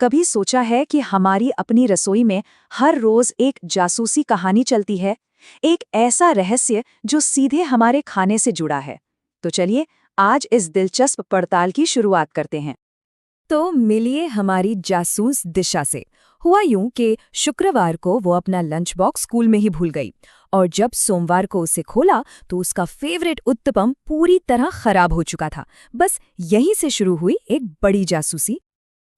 कभी सोचा है कि हमारी अपनी रसोई में हर रोज एक जासूसी कहानी चलती है, एक ऐसा रहस्य जो सीधे हमारे खाने से जुड़ा है। तो चलिए आज इस दिलचस्प पड़ताल की शुरुआत करते हैं। तो मिलिए हमारी जासूस दिशा से। हुआ यूं कि शुक्रवार को वो अपना लंच बॉक्स स्कूल में ही भूल गई और जब सोमवार को उसे खोला तो उसका फेवरेट उत्तपम पूरी तरह खराब हो चुका था। बस यहीं से शुरू हुई एक बड़ी जासूसी।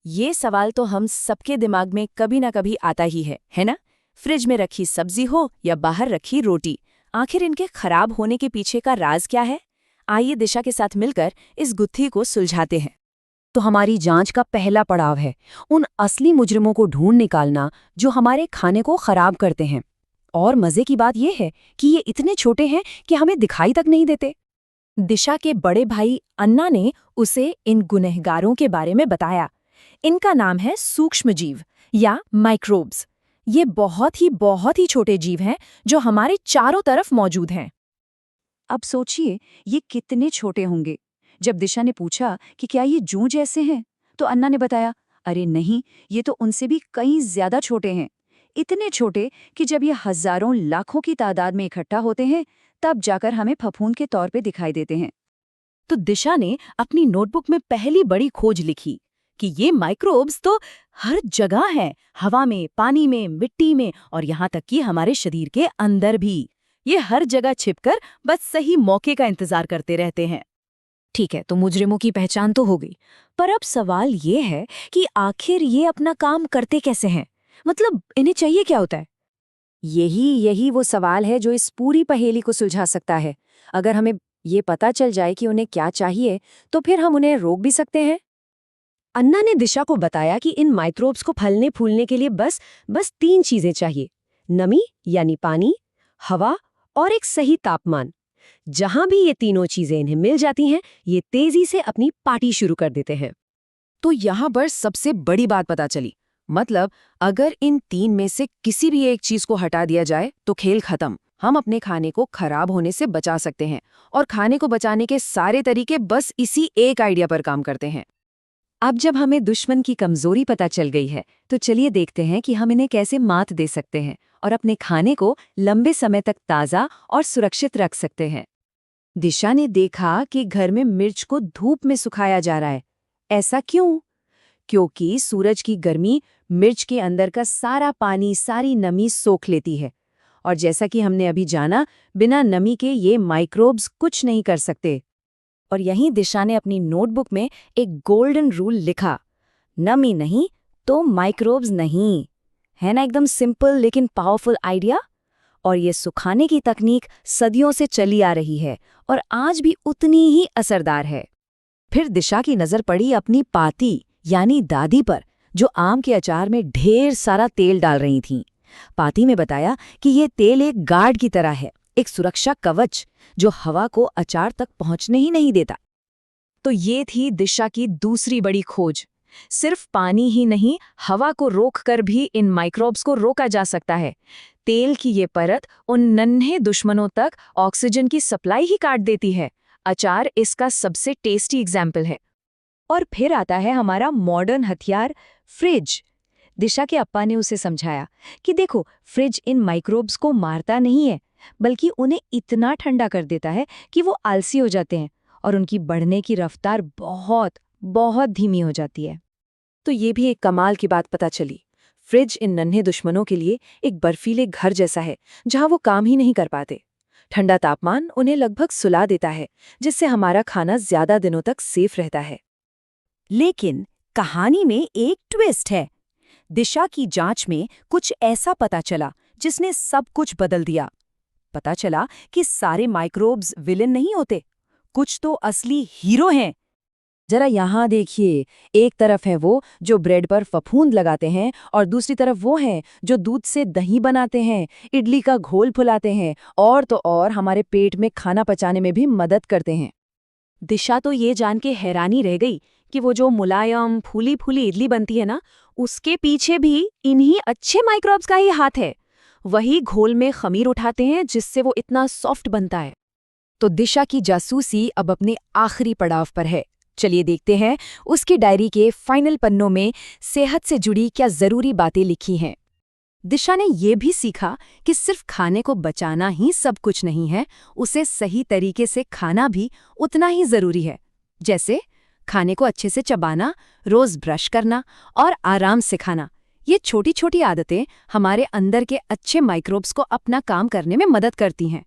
ये सवाल तो हम सबके दिमाग में कभी ना कभी आता ही है ना? फ्रिज में रखी सब्जी हो या बाहर रखी रोटी, आखिर इनके खराब होने के पीछे का राज क्या है? आइए दिशा के साथ मिलकर इस गुत्थी को सुलझाते हैं। तो हमारी जांच का पहला पड़ाव है उन असली मुजरिमों को ढूंढ निकालना जो हमारे खाने को खराब करते हैं। और मजे की बात यह है कि ये इतने छोटे हैं कि हमें दिखाई तक नहीं देते। दिशा के बड़े भाई अन्ना ने उसे इन गुनहगारों के बारे में बताया। इनका नाम है सूक्ष्मजीव या माइक्रोब्स। ये बहुत ही छोटे जीव हैं जो हमारे चारों तरफ मौजूद हैं। अब सोचिए ये कितने छोटे होंगे। जब दिशा ने पूछा कि क्या ये जूं जैसे हैं, तो अन्ना ने बताया, अरे नहीं, ये तो उनसे भी कई ज्यादा छोटे हैं। इतने छोटे कि जब ये हजारों लाखों की तादाद में इकट्ठा होते हैं तब जाकर हमें फफूंद के तौर पे दिखाई देते हैं। तो दिशा ने अपनी नोटबुक में पहली बड़ी खोज लिखी कि ये माइक्रोब्स तो हर जगह हैं, हवा में, पानी में, मिट्टी में और यहाँ तक कि हमारे शरीर के अंदर भी। ये हर जगह छिपकर बस सही मौके का इंतजार करते रहते हैं। ठीक है, तो मुजरिमों की पहचान तो हो गई, पर अब सवाल ये है कि आखिर ये अपना काम करते कैसे हैं? मतलब इन्हें चाहिए क्या होता है? यही वो सवाल है जो इस पूरी पहेली को सुलझा सकता है। अगर हमें ये पता चल जाए कि उन्हें क्या चाहिए, तो फिर हम उन्हें रोक भी सकते हैं। अन्ना ने दिशा को बताया कि इन माइक्रोब्स को फलने फूलने के लिए बस 3 चीजें चाहिए: नमी यानी पानी, हवा और एक सही तापमान। जहां भी ये तीनों चीजें इन्हें मिल जाती हैं, ये तेजी से अपनी पार्टी शुरू कर देते हैं। तो यहाँ पर सबसे बड़ी बात पता चली। मतलब अगर इन तीन में से किसी भी एक चीज को हटा दिया जाए तो खेल खत्म। हम अपने खाने को खराब होने से बचा सकते हैं और खाने को बचाने के सारे तरीके बस इसी एक आइडिया पर काम करते हैं। अब जब हमें दुश्मन की कमजोरी पता चल गई है, तो चलिए देखते हैं कि हम इन्हें कैसे मात दे सकते हैं और अपने खाने को लंबे समय तक ताज़ा और सुरक्षित रख सकते हैं। दिशा ने देखा कि घर में मिर्च को धूप में सुखाया जा रहा है। ऐसा क्यों? क्योंकि सूरज की गर्मी मिर्च के अंदर का सारा पानी, सारी नमी सोख लेती है। और जैसा कि हमने अभी जाना, बिना नमी के ये माइक्रोब्स कुछ नहीं कर सकते। और यहीं दिशा ने अपनी नोटबुक में एक गोल्डन रूल लिखा, नमी नहीं तो माइक्रोब्स नहीं। है ना एकदम सिंपल लेकिन पावरफुल आइडिया? और ये सुखाने की तकनीक सदियों से चली आ रही है और आज भी उतनी ही असरदार है। फिर दिशा की नज़र पड़ी अपनी पाती यानी दादी पर, जो आम के अचार में ढेर सारा तेल डाल रही थीं। पाती में बताया कि ये तेल एक गार्ड की तरह है, एक सुरक्षा कवच जो हवा को अचार तक पहुंचने ही नहीं देता। तो ये थी दिशा की दूसरी बड़ी खोज। सिर्फ पानी ही नहीं, हवा को रोककर भी इन माइक्रोब्स को रोका जा सकता है। तेल की ये परत उन नन्हे दुश्मनों तक ऑक्सीजन की सप्लाई ही काट देती है। अचार इसका सबसे टेस्टी एग्जाम्पल है। और फिर आता है हमारा मॉडर्न हथियार, फ्रिज। दिशा के अप्पा ने उसे समझाया कि देखो, फ्रिज इन माइक्रोब्स को मारता नहीं है, बल्कि उन्हें इतना ठंडा कर देता है कि वो आलसी हो जाते हैं और उनकी बढ़ने की रफ्तार बहुत धीमी हो जाती है। तो ये भी एक कमाल की बात पता चली। फ्रिज इन नन्हे दुश्मनों के लिए एक बर्फीले घर जैसा है जहां वो काम ही नहीं कर पाते। ठंडा तापमान उन्हें लगभग सुला देता है, जिससे हमारा खाना ज्यादा दिनों तक सेफ रहता है। लेकिन कहानी में एक ट्विस्ट है। दिशा की जांच में कुछ ऐसा पता चला जिसने सब कुछ बदल दिया। पता चला कि सारे माइक्रोब्स विलेन नहीं होते, कुछ तो असली हीरो हैं। जरा यहाँ देखिए, एक तरफ है वो जो ब्रेड पर फफूंद लगाते हैं और दूसरी तरफ वो हैं जो दूध से दही बनाते हैं, इडली का घोल फुलाते हैं और तो और हमारे पेट में खाना पचाने में भी मदद करते हैं। दिशा तो ये जान के हैरानी रह गई कि वो जो मुलायम फूली फूली इडली बनती है ना, उसके पीछे भी इन्हीं अच्छे माइक्रोब्स का ही हाथ है। वही घोल में खमीर उठाते हैं जिससे वो इतना सॉफ्ट बनता है। तो दिशा की जासूसी अब अपने आखिरी पड़ाव पर है। चलिए देखते हैं उसकी डायरी के फाइनल पन्नों में सेहत से जुड़ी क्या जरूरी बातें लिखी हैं। दिशा ने ये भी सीखा कि सिर्फ खाने को बचाना ही सब कुछ नहीं है, उसे सही तरीके से खाना भी उतना ही जरूरी है। जैसे खाने को अच्छे से चबाना, रोज ब्रश करना और आराम से खाना। ये छोटी छोटी आदतें हमारे अंदर के अच्छे माइक्रोब्स को अपना काम करने में मदद करती हैं।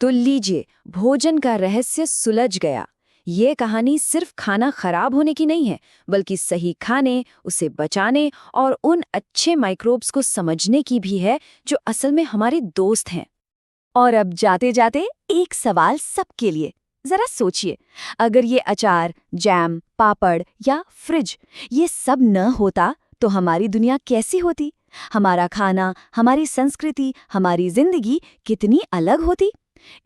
तो लीजिए, भोजन का रहस्य सुलझ गया। ये कहानी सिर्फ खाना खराब होने की नहीं है, बल्कि सही खाने, उसे बचाने और उन अच्छे माइक्रोब्स को समझने की भी है जो असल में हमारे दोस्त हैं। और अब जाते जाते एक सवाल सबके लिए, जरा सोचिए, अगर ये अचार, जैम, पापड़ या फ्रिज ये सब न होता तो हमारी दुनिया कैसी होती? हमारा खाना, हमारी संस्कृति, हमारी जिंदगी कितनी अलग होती?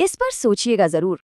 इस पर सोचिएगा जरूर।